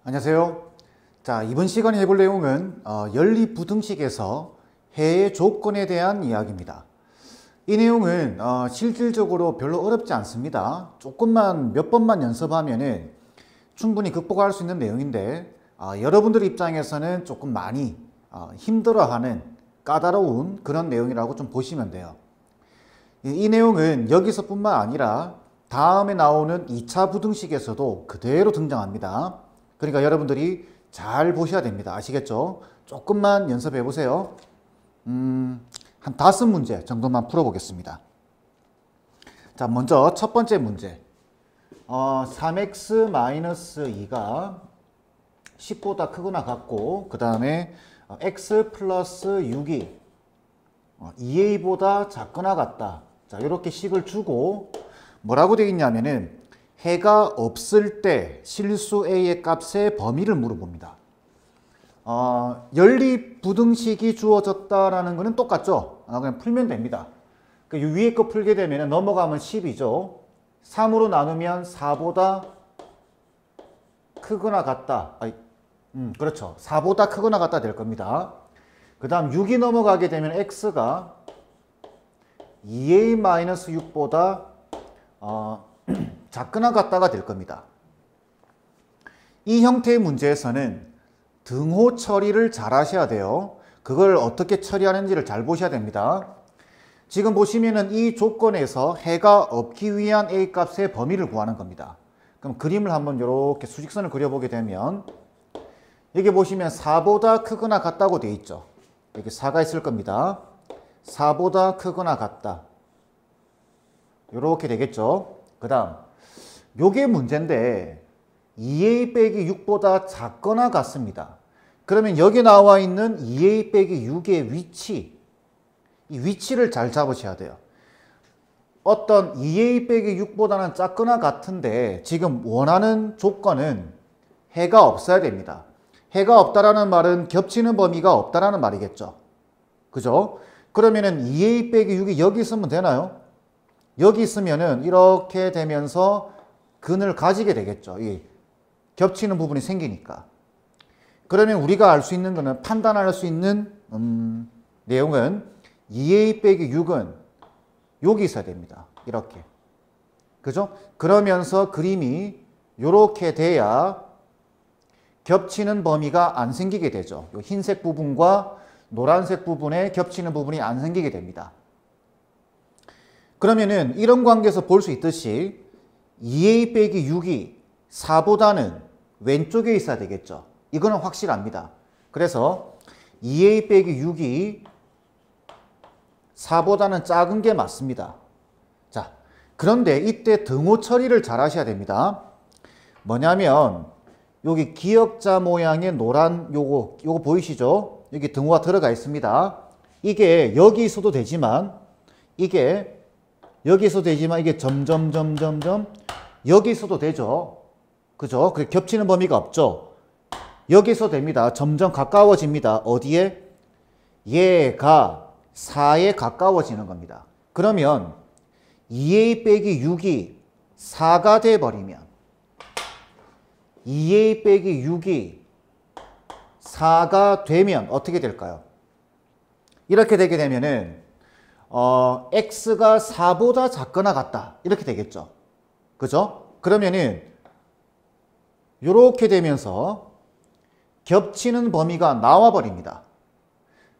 안녕하세요. 자, 이번 시간에 해볼 내용은 연립부등식에서 해의 조건에 대한 이야기입니다. 이 내용은 실질적으로 별로 어렵지 않습니다. 조금만 몇 번만 연습하면은 충분히 극복할 수 있는 내용인데 여러분들 입장에서는 조금 많이 힘들어하는 까다로운 그런 내용이라고 좀 보시면 돼요. 이 내용은 여기서뿐만 아니라 다음에 나오는 2차 부등식에서도 그대로 등장합니다. 그러니까 여러분들이 잘 보셔야 됩니다. 아시겠죠? 조금만 연습해 보세요. 한 5문제 정도만 풀어보겠습니다. 자, 먼저 첫 번째 문제. 3x-2가 10보다 크거나 같고, 그 다음에 x 플러스 6이 2a보다 작거나 같다. 자, 이렇게 식을 주고 뭐라고 되어 있냐면은 해가 없을 때 실수 a의 값의 범위를 물어봅니다. 연립부등식이 주어졌다라는 것은 똑같죠? 그냥 풀면 됩니다. 그 위에 거 풀게 되면 넘어가면 10이죠. 3으로 나누면 4보다 크거나 같다. 그렇죠. 4보다 크거나 같다 될 겁니다. 그 다음 6이 넘어가게 되면 x가 2a-6보다 작거나 같다가 될 겁니다. 이 형태의 문제에서는 등호 처리를 잘 하셔야 돼요. 그걸 어떻게 처리하는지를 잘 보셔야 됩니다. 지금 보시면은 이 조건에서 해가 없기 위한 a 값의 범위를 구하는 겁니다. 그럼 그림을 한번 이렇게 수직선을 그려보게 되면 여기 보시면 4보다 크거나 같다고 되어 있죠. 여기 4가 있을 겁니다. 4보다 크거나 같다. 이렇게 되겠죠. 그 다음 요게 문제인데 2a 빼기 6보다 작거나 같습니다. 그러면 여기 나와 있는 2a 빼기 6의 위치, 이 위치를 잘 잡으셔야 돼요. 어떤 2a 빼기 6보다는 작거나 같은데 지금 원하는 조건은 해가 없어야 됩니다. 해가 없다라는 말은 겹치는 범위가 없다라는 말이겠죠. 그죠? 그러면은 2a 빼기 6이 여기 있으면 되나요? 여기 있으면은 이렇게 되면서 근을 가지게 되겠죠. 이 겹치는 부분이 생기니까. 그러면 우리가 알 수 있는 거는, 판단할 수 있는 내용은 2a 빼기 6은 여기 있어야 됩니다. 이렇게. 그죠? 그러면서 그림이 이렇게 돼야 겹치는 범위가 안 생기게 되죠. 이 흰색 부분과 노란색 부분에 겹치는 부분이 안 생기게 됩니다. 그러면은 이런 관계에서 볼 수 있듯이 2a 빼기 6이 4보다는 왼쪽에 있어야 되겠죠. 이거는 확실합니다. 그래서 2a 빼기 6이 4보다는 작은 게 맞습니다. 자, 그런데 이때 등호 처리를 잘 하셔야 됩니다. 뭐냐면 여기 기역자 모양의 노란 요거 보이시죠? 여기 등호가 들어가 있습니다. 이게 여기 있어도 되지만 이게 점점 여기 있어도 되죠. 그죠? 그래 겹치는 범위가 없죠. 여기서 됩니다. 점점 가까워집니다. 어디에? 얘가 4에 가까워지는 겁니다. 그러면 2a 빼기 6이 4가 돼버리면 2a 빼기 6이 4가 되면 어떻게 될까요? 이렇게 되게 되면은 x가 4보다 작거나 같다. 이렇게 되겠죠. 그죠? 그러면은 이렇게 되면서 겹치는 범위가 나와 버립니다.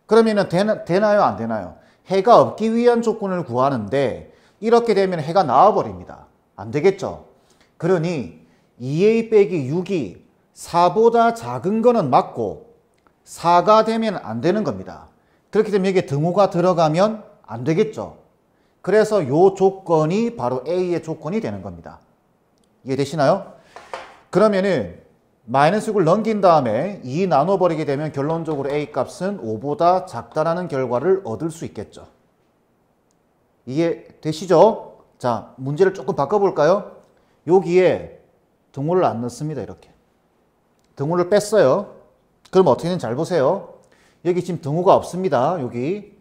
그러면은 되나요? 안 되나요? 해가 없기 위한 조건을 구하는데 이렇게 되면 해가 나와 버립니다. 안 되겠죠? 그러니 2a 빼기 6이 4보다 작은 거는 맞고 4가 되면 안 되는 겁니다. 그렇게 되면 여기에 등호가 들어가면 안 되겠죠. 그래서 이 조건이 바로 A의 조건이 되는 겁니다. 이해되시나요? 그러면은 마이너스 6을 넘긴 다음에 2 나눠버리게 되면 결론적으로 A 값은 5보다 작다라는 결과를 얻을 수 있겠죠. 이해되시죠? 자, 문제를 조금 바꿔볼까요? 여기에 등호를 안 넣습니다. 이렇게. 등호를 뺐어요. 그럼 어떻게 되는지 잘 보세요. 여기 지금 등호가 없습니다. 여기.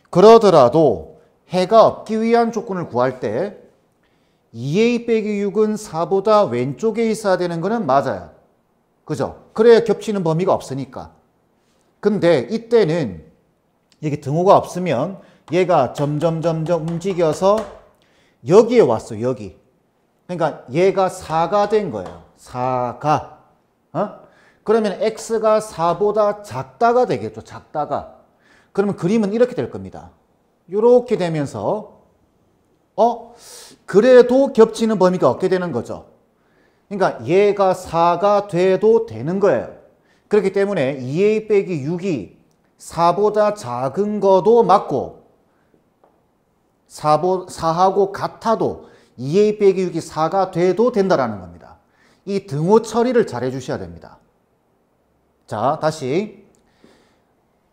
그러더라도 해가 없기 위한 조건을 구할 때 2a 빼기 6은 4보다 왼쪽에 있어야 되는 거는 맞아요. 그죠? 그래야 겹치는 범위가 없으니까. 근데 이때는 여기 등호가 없으면 얘가 점점 움직여서 여기에 왔어, 여기. 그러니까 얘가 4가 된 거예요. 4가. 그러면 x가 4보다 작다가 되겠죠. 작다가. 그러면 그림은 이렇게 될 겁니다. 이렇게 되면서 그래도 겹치는 범위가 없게 되는 거죠. 그러니까 얘가 4가 돼도 되는 거예요. 그렇기 때문에 2a 빼기 6이 4보다 작은 거도 맞고 4하고 같아도 2a 빼기 6이 4가 돼도 된다라는 겁니다. 이 등호 처리를 잘 해주셔야 됩니다. 자, 다시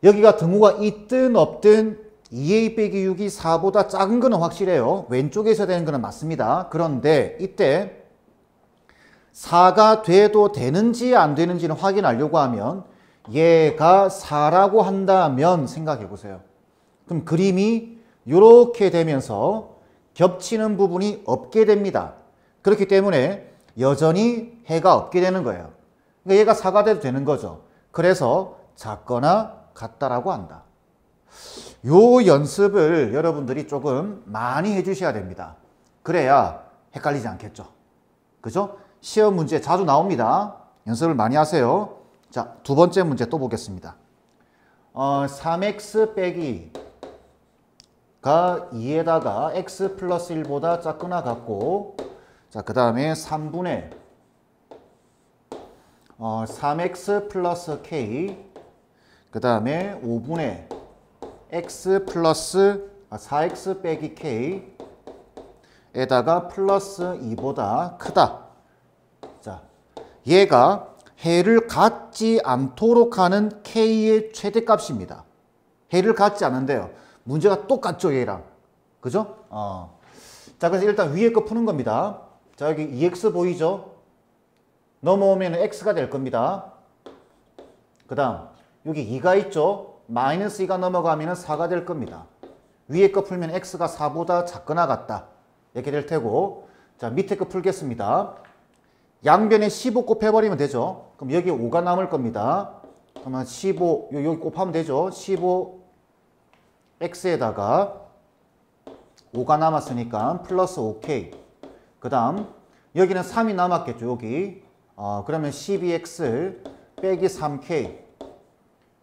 여기가 등호가 있든 없든 2a 빼기 6이 4보다 작은 거는 확실해요. 왼쪽에 있어야 되는 거는 맞습니다. 그런데 이때 4가 돼도 되는지 안 되는지는 확인하려고 하면 얘가 4라고 한다면 생각해 보세요. 그럼 그림이 이렇게 되면서 겹치는 부분이 없게 됩니다. 그렇기 때문에 여전히 해가 없게 되는 거예요. 그러니까 얘가 4가 돼도 되는 거죠. 그래서 작거나 같다라고 한다. 요 연습을 여러분들이 조금 많이 해주셔야 됩니다. 그래야 헷갈리지 않겠죠. 그죠? 시험 문제 자주 나옵니다. 연습을 많이 하세요. 자, 두 번째 문제 또 보겠습니다. 3x 빼기가 2에다가 x 플러스 1보다 작거나 같고, 자, 그 다음에 3분의 3x 플러스 k, 그 다음에 5분의 x 플러스 4x 빼기 k 에다가 플러스 2보다 크다. 자, 얘가 해를 갖지 않도록 하는 k의 최대값입니다. 해를 갖지 않은데요. 문제가 똑같죠, 얘랑. 그죠? 자, 그래서 일단 위에 거 푸는 겁니다. 자, 여기 2x 보이죠? 넘어오면 x가 될 겁니다. 그 다음 여기 2가 있죠? 마이너스 2가 넘어가면 4가 될 겁니다. 위에 거 풀면 x가 4보다 작거나 같다. 이렇게 될 테고, 자, 밑에 거 풀겠습니다. 양변에 15 곱해버리면 되죠. 그럼 여기 5가 남을 겁니다. 그러면 15, 여기 곱하면 되죠. 15x에다가 5가 남았으니까 플러스 5k. 그 다음 여기는 3이 남았겠죠. 여기. 그러면 12x 빼기 3k.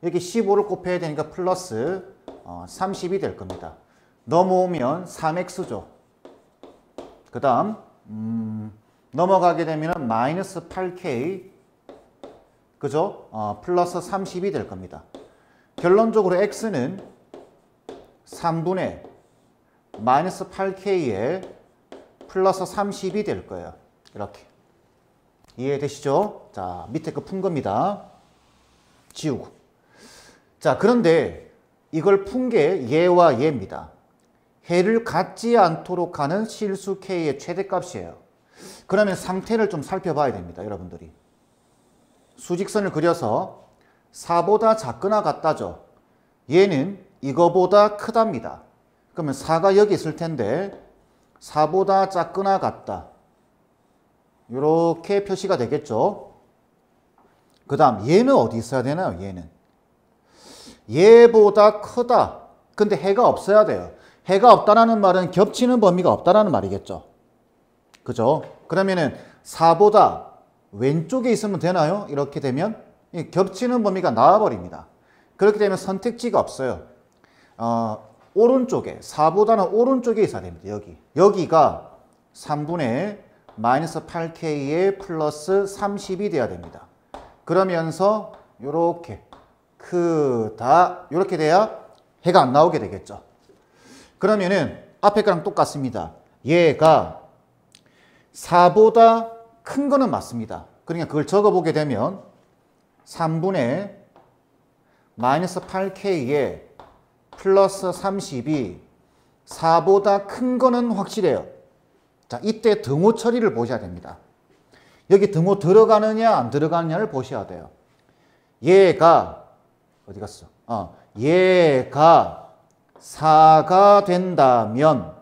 여기 15를 곱해야 되니까 플러스 30이 될 겁니다. 넘어오면 3x죠. 그 다음 넘어가게 되면 마이너스 8k, 그죠? 플러스 30이 될 겁니다. 결론적으로 x는 3분의 마이너스 8k에 플러스 30이 될 거예요. 이렇게. 이해되시죠? 자, 밑에 거 푼 겁니다. 지우고. 자, 그런데 이걸 푼 게 얘와 얘입니다. 해를 갖지 않도록 하는 실수 k의 최대값이에요. 그러면 상태를 좀 살펴봐야 됩니다. 여러분들이. 수직선을 그려서 4보다 작거나 같다죠. 얘는 이거보다 크답니다. 그러면 4가 여기 있을 텐데 4보다 작거나 같다. 이렇게 표시가 되겠죠. 그 다음 얘는 어디 있어야 되나요? 얘는 얘보다 크다. 근데 해가 없어야 돼요. 해가 없다라는 말은 겹치는 범위가 없다라는 말이겠죠. 그죠? 그러면은 4보다 왼쪽에 있으면 되나요? 이렇게 되면 겹치는 범위가 나와버립니다. 그렇게 되면 선택지가 없어요. 오른쪽에, 4보다는 오른쪽에 있어야 됩니다. 여기가 3분의 마이너스 8k에 플러스 30이 돼야 됩니다. 그러면서 요렇게 크다, 요렇게 돼야 해가 안 나오게 되겠죠. 그러면은 앞에 거랑 똑같습니다. 얘가 4보다 큰 거는 맞습니다. 그러니까 그걸 적어보게 되면 3분의 마이너스 8k에 플러스 30이 4보다 큰 거는 확실해요. 자, 이때 등호 처리를 보셔야 됩니다. 여기 등호 들어가느냐 안 들어가느냐를 보셔야 돼요. 얘가 어디 갔어? 얘가 4가 된다면,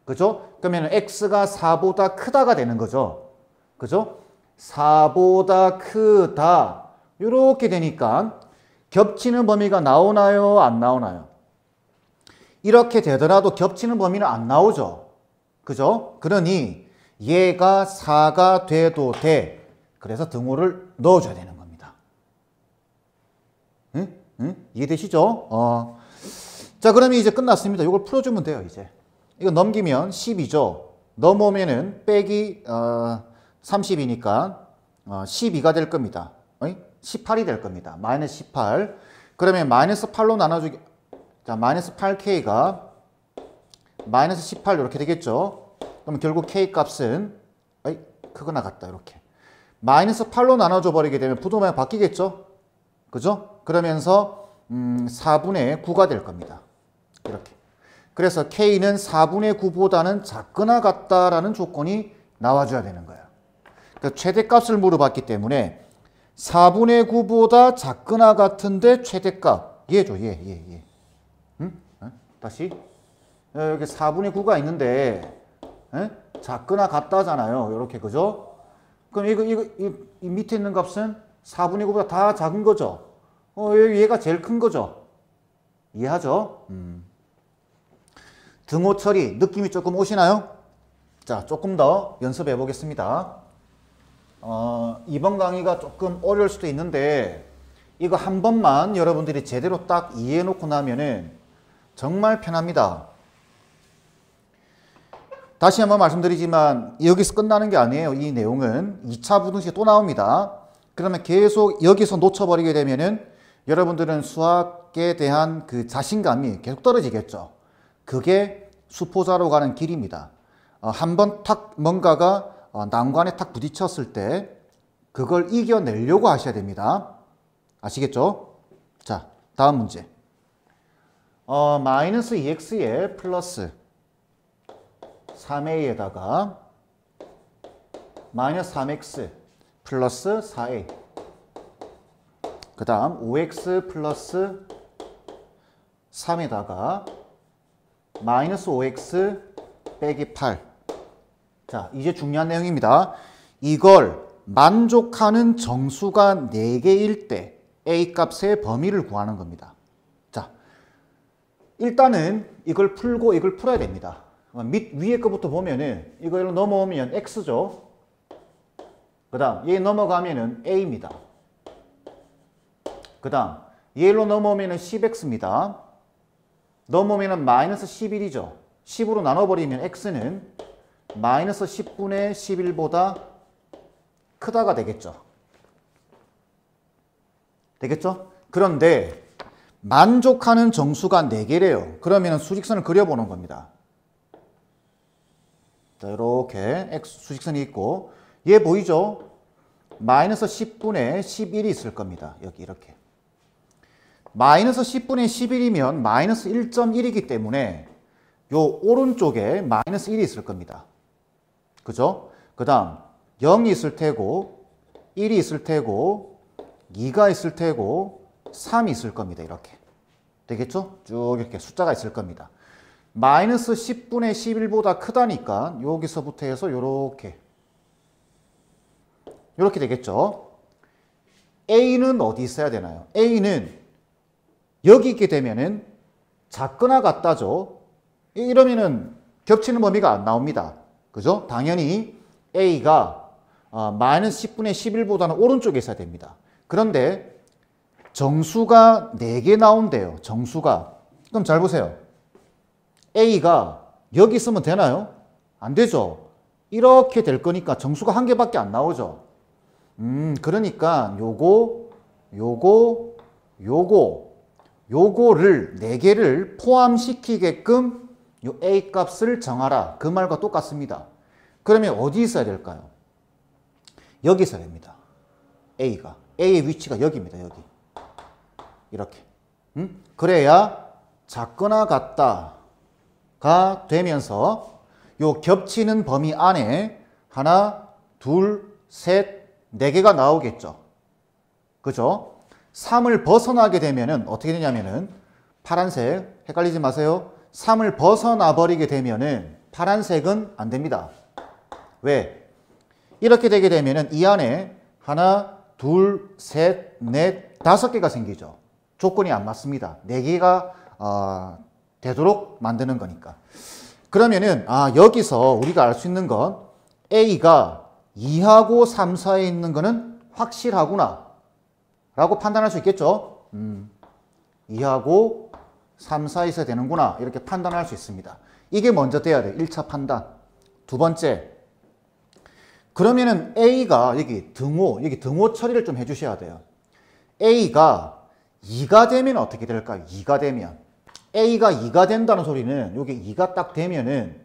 그죠? 그러면 x가 4보다 크다가 되는 거죠. 그죠? 4보다 크다. 이렇게 되니까 겹치는 범위가 나오나요? 안 나오나요? 이렇게 되더라도 겹치는 범위는 안 나오죠. 그죠? 그러니 얘가 4가 돼도 돼. 그래서 등호를 넣어줘야 되는 겁니다. 응? 응? 이해되시죠? 자, 그러면 이제 끝났습니다. 이걸 풀어주면 돼요, 이제. 이거 넘기면 10이죠. 넘어오면은 빼기 30이니까 12가 될 겁니다. 18이 될 겁니다. 마이너스 18. 그러면 마이너스 8로 나눠주기. 자, 마이너스 8k가 마이너스 18 이렇게 되겠죠. 그럼 결국 k 값은 크거나 같다 이렇게. 마이너스 8로 나눠줘 버리게 되면 부동호가 바뀌겠죠. 그죠? 그러면서 4분의 9가 될 겁니다. 이렇게. 그래서 k는 4분의 9보다는 작거나 같다라는 조건이 나와줘야 되는 거예요. 그러니까 최대값을 물어봤기 때문에 4분의 9보다 작거나 같은데 최대값. 얘죠, 얘. 응? 다시. 여기 4분의 9가 있는데 작거나 같다잖아요. 이렇게, 그죠? 그럼 이 밑에 있는 값은 4분의 9보다 다 작은 거죠. 얘가 제일 큰 거죠. 이해하죠? 등호 처리 느낌이 조금 오시나요? 자, 조금 더 연습해 보겠습니다. 이번 강의가 조금 어려울 수도 있는데 이거 한 번만 여러분들이 제대로 딱 이해해 놓고 나면은 정말 편합니다. 다시 한번 말씀드리지만 여기서 끝나는 게 아니에요. 이 내용은 2차 부등식이 또 나옵니다. 그러면 계속 여기서 놓쳐버리게 되면은 여러분들은 수학에 대한 그 자신감이 계속 떨어지겠죠. 그게 수포자로 가는 길입니다. 한번 탁 뭔가가 난관에 탁 부딪혔을 때 그걸 이겨내려고 하셔야 됩니다. 아시겠죠? 자, 다음 문제. 마이너스 2x에 플러스 3a에다가 마이너스 3x 플러스 4a 그 다음 5x 플러스 3에다가 마이너스 5x 빼기 8. 자, 이제 중요한 내용입니다. 이걸 만족하는 정수가 4개일 때 a 값의 범위를 구하는 겁니다. 자, 일단은 이걸 풀고 이걸 풀어야 됩니다. 위에 거부터 보면은 이거 넘어오면 x죠. 그 다음 얘 넘어가면은 a입니다. 그 다음 얘로 넘어오면은 10x입니다. 넘어오면은 마이너스 11이죠. 10으로 나눠버리면 x는 마이너스 10분의 11보다 크다가 되겠죠. 되겠죠? 그런데 만족하는 정수가 4개래요. 그러면 수직선을 그려보는 겁니다. 자, 이렇게 x 수직선이 있고 얘 보이죠? 마이너스 10분의 11이 있을 겁니다. 여기 이렇게. 마이너스 10분의 11이면 마이너스 1.1이기 때문에 요 오른쪽에 마이너스 1이 있을 겁니다. 그죠? 그 다음 0이 있을 테고 1이 있을 테고 2가 있을 테고 3이 있을 겁니다. 이렇게. 되겠죠? 쭉 이렇게 숫자가 있을 겁니다. 마이너스 10분의 11보다 크다니까 여기서부터 해서 요렇게 되겠죠? A는 어디 있어야 되나요? A는 여기 있게 되면은 작거나 같다죠? 이러면은 겹치는 범위가 안 나옵니다. 그죠? 당연히 A가 마이너스 10분의 11보다는 오른쪽에 있어야 됩니다. 그런데 정수가 4개 나온대요. 정수가. 그럼 잘 보세요. A가 여기 있으면 되나요? 안 되죠. 이렇게 될 거니까 정수가 1개밖에 안 나오죠. 그러니까 요거를 4개를 포함시키게끔 요 A 값을 정하라. 그 말과 똑같습니다. 그러면 어디 있어야 될까요? 여기 있어야 됩니다. A가. A의 위치가 여기입니다. 여기. 이렇게. 그래야 작거나 같다가 되면서 요 겹치는 범위 안에 하나, 둘, 셋, 4개가 나오겠죠. 그죠? 3을 벗어나게 되면은 어떻게 되냐면은 파란색 헷갈리지 마세요. 3을 벗어나 버리게 되면은 파란색은 안 됩니다. 왜? 이렇게 되게 되면은 이 안에 하나, 둘, 셋, 넷, 5개가 생기죠. 조건이 안 맞습니다. 4개가 되도록 만드는 거니까. 그러면은 여기서 우리가 알 수 있는 건 A가 2하고 3, 4에 있는 거는 확실하구나 라고 판단할 수 있겠죠. 2하고 3, 4에 있어야 되는구나 이렇게 판단할 수 있습니다. 이게 먼저 돼야 돼. 1차 판단. 두 번째, 그러면은 A가 여기 등호 처리를 좀 해주셔야 돼요. A가 2가 되면 어떻게 될까요? 2가 되면 A가 2가 된다는 소리는 여기 2가 딱 되면은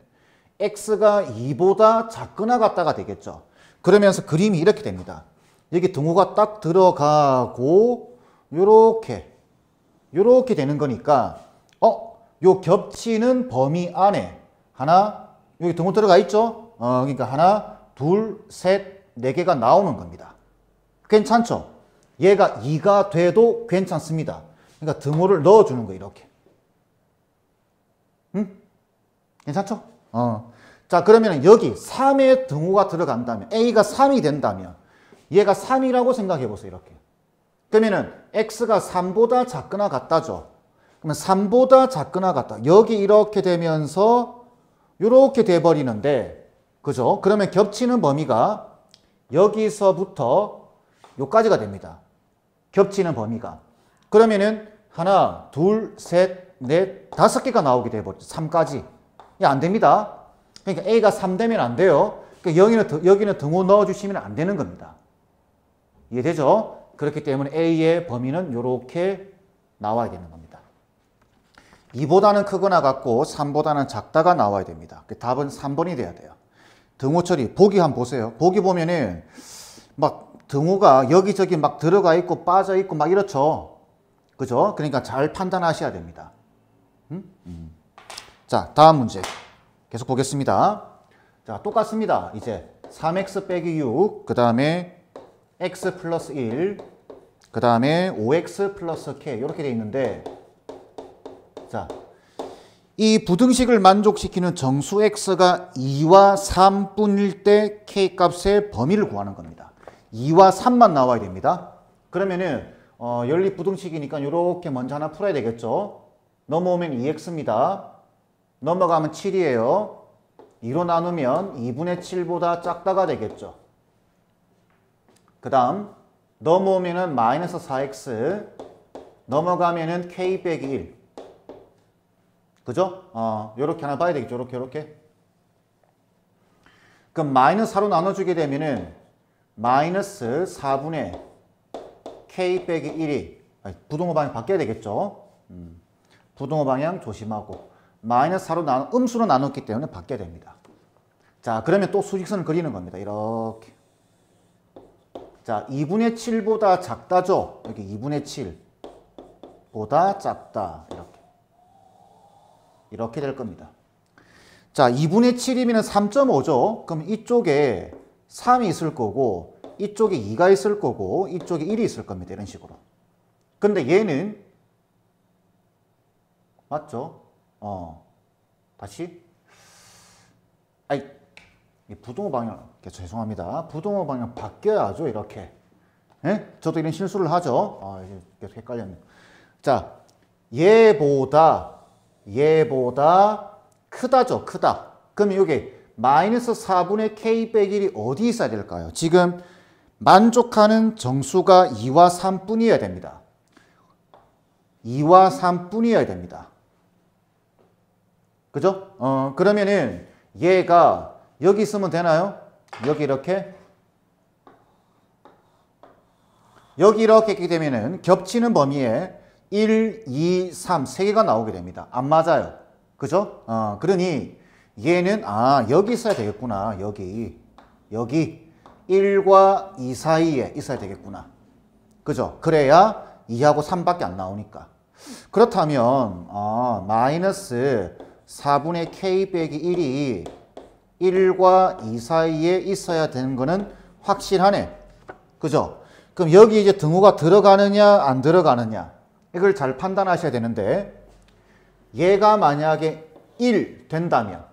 X가 2보다 작거나 같다가 되겠죠. 그러면서 그림이 이렇게 됩니다. 여기 등호가 딱 들어가고 요렇게 되는 거니까 요 겹치는 범위 안에 하나, 여기 등호 들어가 있죠? 그러니까 하나, 둘, 셋, 4개가 나오는 겁니다. 괜찮죠? 얘가 2가 돼도 괜찮습니다. 그러니까 등호를 넣어주는 거예요, 이렇게. 괜찮죠? 자, 그러면 여기 3의 등호가 들어간다면, A가 3이 된다면, 얘가 3이라고 생각해 보세요, 이렇게. 그러면은, X가 3보다 작거나 같다죠? 그러면 3보다 작거나 같다. 여기 이렇게 되면서, 이렇게 돼버리는데, 그죠? 그러면 겹치는 범위가 여기서부터 요까지가 됩니다. 겹치는 범위가. 그러면은, 하나, 둘, 셋, 넷, 5개가 나오게 돼버리죠. 3까지. 안 됩니다. 그러니까 A가 3 되면 안 돼요. 그러니까 여기는 등호 넣어주시면 안 되는 겁니다. 이해되죠? 그렇기 때문에 A의 범위는 이렇게 나와야 되는 겁니다. 2보다는 크거나 같고 3보다는 작다가 나와야 됩니다. 답은 3번이 돼야 돼요. 등호 처리, 보기 한번 보세요. 보기 보면은 막 등호가 여기저기 막 들어가 있고 빠져 있고 막 이렇죠. 그죠? 그러니까 잘 판단하셔야 됩니다. 자, 다음 문제 계속 보겠습니다. 자, 똑같습니다. 이제 3x 빼기 6, 그 다음에 x 플러스 1, 그 다음에 5x 플러스 k 이렇게 돼 있는데, 자, 이 부등식을 만족시키는 정수 x가 2와 3뿐일 때 k 값의 범위를 구하는 겁니다. 2와 3만 나와야 됩니다. 그러면은 연립 부등식이니까 이렇게 먼저 하나 풀어야 되겠죠. 넘어오면 2x입니다. 넘어가면 7이에요. 2로 나누면 2분의 7보다 작다가 되겠죠. 그 다음 넘어오면은 마이너스 4x, 넘어가면은 k 빼기 1. 그죠? 요렇게 하나 봐야 되겠죠. 요렇게. 그럼 마이너스 4로 나눠주게 되면은 마이너스 4분의 k 빼기 1이 부동호 방향 바뀌어야 되겠죠. 부동호 방향 조심하고 마이너스 4로 음수로 나눴기 때문에 바뀌어야 됩니다. 자, 그러면 또 수직선을 그리는 겁니다. 이렇게. 자, 2분의 7보다 작다죠? 여기 2분의 7보다 작다. 이렇게 될 겁니다. 자, 2분의 7이면 3.5죠? 그럼 이쪽에 3이 있을 거고, 이쪽에 2가 있을 거고, 이쪽에 1이 있을 겁니다. 이런 식으로. 근데 얘는, 맞죠? 다시. 부동호 방향, 죄송합니다. 부동호 방향 바뀌어야죠, 이렇게. 예? 저도 이런 실수를 하죠. 계속 헷갈렸네요. 자, 얘보다 크다죠, 크다. 그럼 여기 마이너스 4분의 k 빼기 1이 어디 있어야 될까요? 지금 만족하는 정수가 2와 3뿐이어야 됩니다. 2와 3뿐이어야 됩니다. 그죠? 그러면은 얘가 여기 있으면 되나요? 여기 이렇게 있게 되면은 겹치는 범위에 1, 2, 3 세 개가 나오게 됩니다. 안 맞아요. 그죠? 그러니 얘는 여기 있어야 되겠구나. 여기 1과 2 사이에 있어야 되겠구나. 그죠? 그래야 2하고 3밖에 안 나오니까. 그렇다면 마이너스 4분의 k 빼기 1이 1과 2 사이에 있어야 되는 거는 확실하네. 그죠? 그럼 여기 이제 등호가 들어가느냐 안 들어가느냐 이걸 잘 판단하셔야 되는데, 얘가 만약에 1 된다면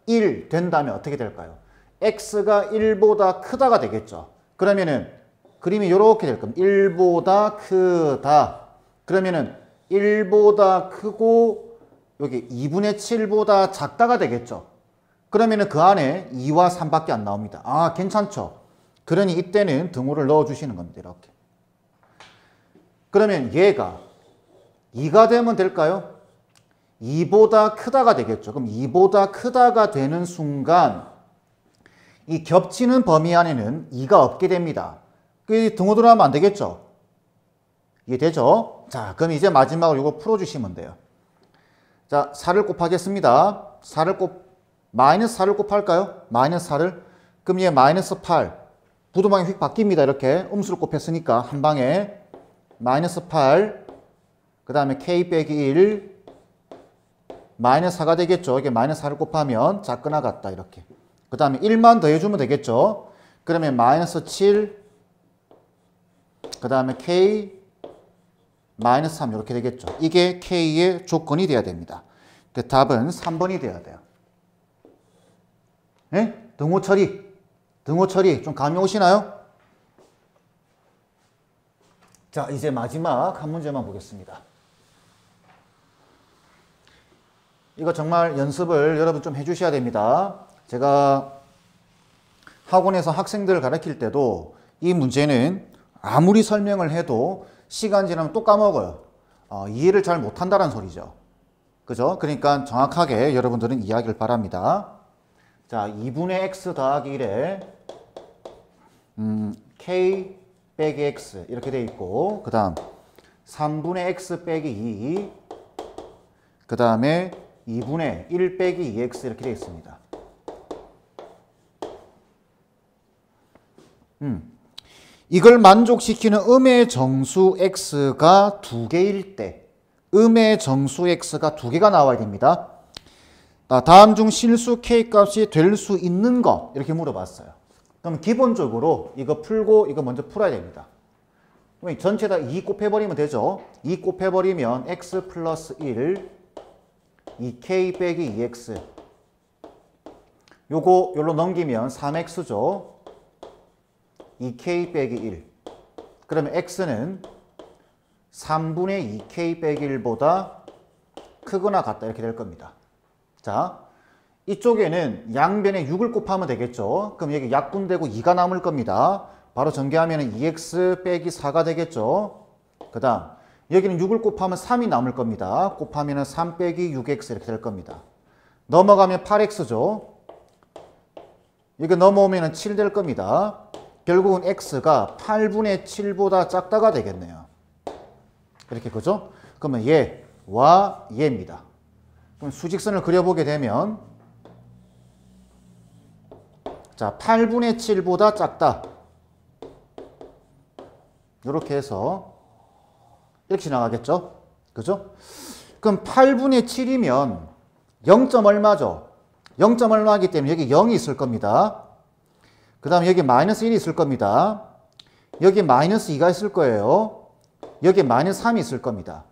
1 된다면 어떻게 될까요? x가 1보다 크다가 되겠죠. 그러면은 그림이 이렇게 될 겁니다. 1보다 크다. 그러면은 1보다 크고 여기 2분의 7보다 작다가 되겠죠. 그러면은 그 안에 2와 3밖에 안 나옵니다. 아, 괜찮죠? 그러니 이때는 등호를 넣어주시는 겁니다. 이렇게. 그러면 얘가 2가 되면 될까요? 2보다 크다가 되겠죠. 그럼 2보다 크다가 되는 순간 이 겹치는 범위 안에는 2가 없게 됩니다. 그 등호 들어가면 안 되겠죠? 이해되죠? 자, 그럼 이제 마지막으로 이거 풀어주시면 돼요. 자, 4를 곱하겠습니다. 마이너스 4를 곱할까요? 마이너스 4를. 그럼 얘 마이너스 8. 부도방이 휙 바뀝니다. 이렇게 음수를 곱했으니까 한 방에 마이너스 8. 그 다음에 k 빼기 1. 마이너스 4가 되겠죠. 이게 마이너스 4를 곱하면 작거나 같다. 이렇게. 그 다음에 1만 더해주면 되겠죠. 그러면 마이너스 7. 그 다음에 k 마이너스 3 이렇게 되겠죠. 이게 k의 조건이 돼야 됩니다. 그 답은 3번이 돼야 돼요. 네? 등호 처리 좀 감이 오시나요? 자, 이제 마지막 한 문제만 보겠습니다. 이거 정말 연습을 여러분 좀 해주셔야 됩니다. 제가 학원에서 학생들을 가르칠 때도 이 문제는 아무리 설명을 해도 시간 지나면 또 까먹어요. 이해를 잘 못한다는 소리죠. 그죠? 그러니까 정확하게 여러분들은 이해하길 바랍니다. 자, 2분의 x 더하기 1에 k 빼기 x 이렇게 돼 있고, 그 다음 3분의 x 빼기 2, 그 다음에 2분의 1 빼기 2x 이렇게 돼 있습니다. 이걸 만족시키는 음의 정수 x가 2개일 때, 음의 정수 x가 2개가 나와야 됩니다. 다음 중 실수 k 값이 될 수 있는 거 이렇게 물어봤어요. 그럼 기본적으로 이거 풀고 이거 먼저 풀어야 됩니다. 그럼 전체 다 2 곱해버리면 되죠. 2 곱해버리면 x 플러스 1, 2k 빼기 2x, 요거 요로 넘기면 3x죠. 2k 빼기 1. 그러면 x는 3분의 2k 빼기 1보다 크거나 같다 이렇게 될 겁니다. 자, 이쪽에는 양변에 6을 곱하면 되겠죠. 그럼 여기 약분되고 2가 남을 겁니다. 바로 전개하면 2x 빼기 4가 되겠죠. 그 다음 여기는 6을 곱하면 3이 남을 겁니다. 곱하면 3 빼기 6x 이렇게 될 겁니다. 넘어가면 8x죠. 이거 넘어오면 7 될 겁니다. 결국은 x가 8분의 7보다 작다가 되겠네요. 이렇게 그죠? 그러면 얘와 얘입니다. 그럼 수직선을 그려보게 되면 자, 8분의 7보다 작다. 이렇게 해서 이렇게 지나가겠죠? 그죠? 그럼 8분의 7이면 0점 얼마죠? 0점 얼마이기 때문에 여기 0이 있을 겁니다. 그 다음에 여기 마이너스 1이 있을 겁니다. 여기 마이너스 2가 있을 거예요. 여기 마이너스 3이 있을 겁니다.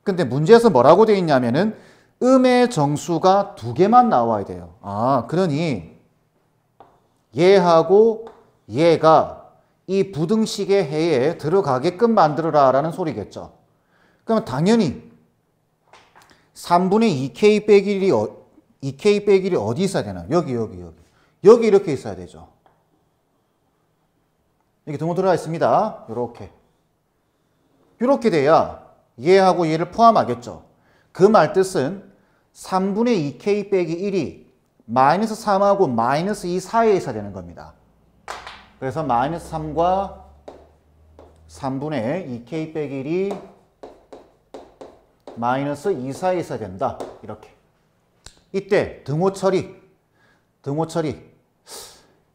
근데 문제에서 뭐라고 되어 있냐면은 음의 정수가 2개만 나와야 돼요. 아, 그러니 얘하고 얘가 이 부등식의 해에 들어가게끔 만들어라 라는 소리겠죠. 그러면 당연히 3분의 2k 빼기 1이 2k 빼기 1이 어디 있어야 되나? 여기 이렇게 있어야 되죠. 여기 등호 들어가 있습니다. 이렇게 돼야 얘하고 얘를 포함하겠죠. 그 말 뜻은 3분의 2k 빼기 1이 마이너스 3하고 마이너스 2 사이에 있어야 되는 겁니다. 그래서 마이너스 3과 3분의 2k 빼기 1이 마이너스 2 사이에 있어야 된다. 이렇게. 이때 등호 처리.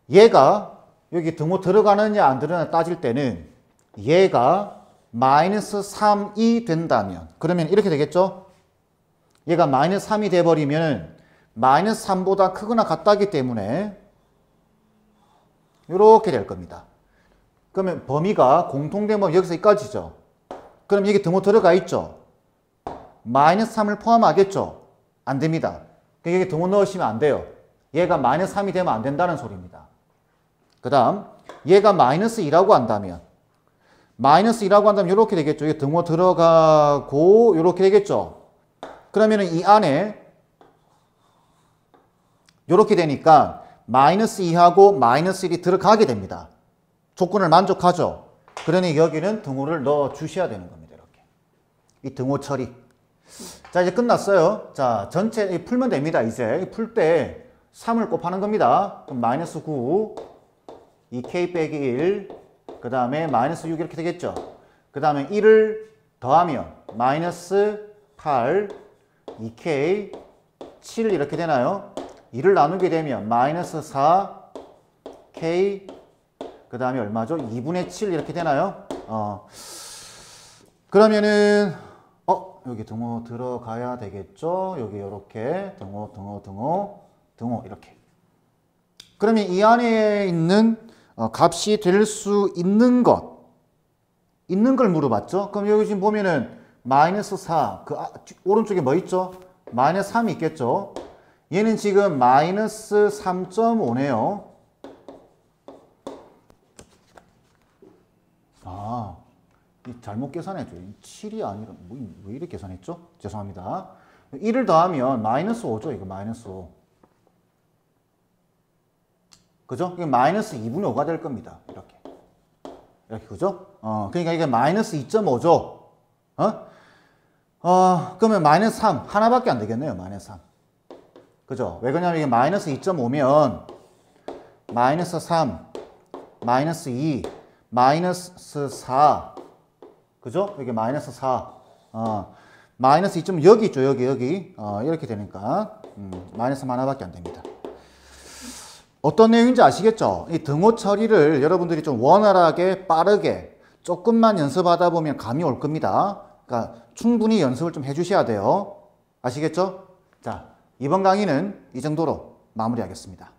얘가 여기 등호 들어가느냐 안 들어가느냐 따질 때는 얘가 마이너스 3이 된다면 그러면 이렇게 되겠죠? 얘가 마이너스 3이 돼버리면 마이너스 3보다 크거나 같다기 때문에 이렇게 될 겁니다. 그러면 범위가 공통된 범위 여기서 여기까지죠. 그럼 여기 등호 들어가 있죠? 마이너스 3을 포함하겠죠? 안 됩니다. 여기 등호 넣으시면 안 돼요. 얘가 마이너스 3이 되면 안 된다는 소리입니다. 그 다음 얘가 마이너스 2라고 한다면 마이너스 2라고 한다면 이렇게 되겠죠. 이게 등호 들어가고 이렇게 되겠죠. 그러면은 이 안에 이렇게 되니까 마이너스 2하고 마이너스 1이 들어가게 됩니다. 조건을 만족하죠. 그러니 여기는 등호를 넣어 주셔야 되는 겁니다. 이렇게. 이 등호 처리. 자, 이제 끝났어요. 자, 전체 풀면 됩니다. 이제 풀 때 3을 곱하는 겁니다. 그럼 마이너스 9, 2k 빼기 1, 그 다음에 마이너스 6 이렇게 되겠죠. 그 다음에 1을 더하면 마이너스 8, 2k, 7 이렇게 되나요? 2를 나누게 되면 마이너스 4, k, 그 다음에 얼마죠? 2분의 7 이렇게 되나요? 그러면은 여기 등호 들어가야 되겠죠? 여기 이렇게 등호 이렇게. 그러면 이 안에 있는 값이 될 수 있는 걸 물어봤죠? 그럼 여기 지금 보면은 마이너스 4, 오른쪽에 뭐 있죠? 마이너스 3이 있겠죠? 얘는 지금 마이너스 3.5네요. 잘못 계산했죠. 7이 아니라 왜 이렇게 계산했죠? 죄송합니다. 1을 더하면 마이너스 5죠. 이거 마이너스 5. 그죠? 이게 마이너스 2분의 5가 될 겁니다. 이렇게. 그죠? 그러니까 이게 마이너스 2.5죠. 그러면 마이너스 3 하나밖에 안 되겠네요. 마이너스 3. 그죠? 왜 그러냐면 이게 마이너스 2.5면 마이너스 3, 마이너스 2, 마이너스 4. 그죠? 이게 마이너스 4. 마이너스 2점 여기 있죠. 여기. 이렇게 되니까 마이너스 3 하나밖에 안 됩니다. 어떤 내용인지 아시겠죠? 이 등호 처리를 여러분들이 좀 원활하게 빠르게 조금만 연습하다 보면 감이 올 겁니다. 그러니까 충분히 연습을 좀 해주셔야 돼요. 아시겠죠? 자, 이번 강의는 이 정도로 마무리하겠습니다.